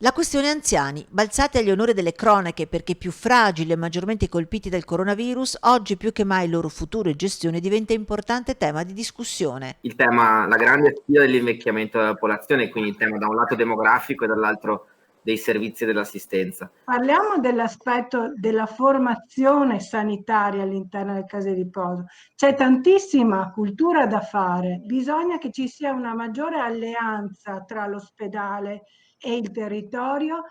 La questione anziani, balzati agli onori delle cronache perché più fragili e maggiormente colpiti dal coronavirus, oggi più che mai il loro futuro e gestione diventa importante tema di discussione. Il tema, la grande sfida dell'invecchiamento della popolazione, quindi il tema da un lato demografico e dall'altro dei servizi dell'assistenza. Parliamo dell'aspetto della formazione sanitaria all'interno del case di riposo. C'è tantissima cultura da fare, bisogna che ci sia una maggiore alleanza tra l'ospedale e il territorio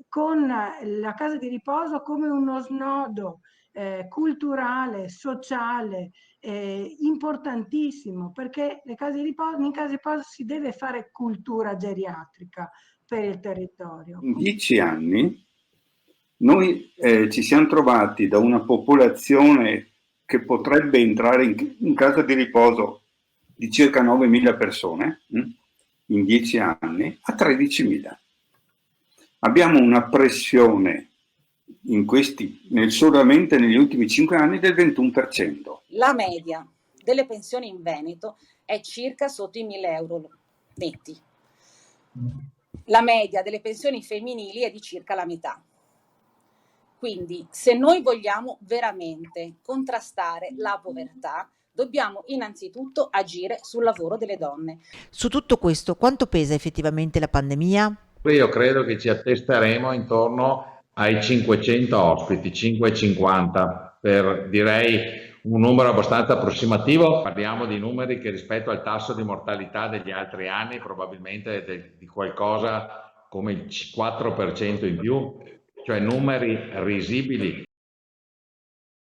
con la casa di riposo come uno snodo culturale, sociale, importantissimo, perché in case di riposo si deve fare cultura geriatrica per il territorio. In 10 anni noi ci siamo trovati da una popolazione che potrebbe entrare in casa di riposo di circa 9.000 persone in 10 anni a 13.000. Abbiamo una pressione solamente negli ultimi 5 anni del 21%. La media delle pensioni in Veneto è circa sotto i 1.000 euro netti. La media delle pensioni femminili è di circa la metà. Quindi, se noi vogliamo veramente contrastare la povertà, dobbiamo innanzitutto agire sul lavoro delle donne. Su tutto questo, quanto pesa effettivamente la pandemia? Io credo che ci attesteremo intorno ai 500 ospiti, 550, per direi un numero abbastanza approssimativo. Parliamo di numeri che rispetto al tasso di mortalità degli altri anni probabilmente di qualcosa come il 4% in più, cioè numeri risibili.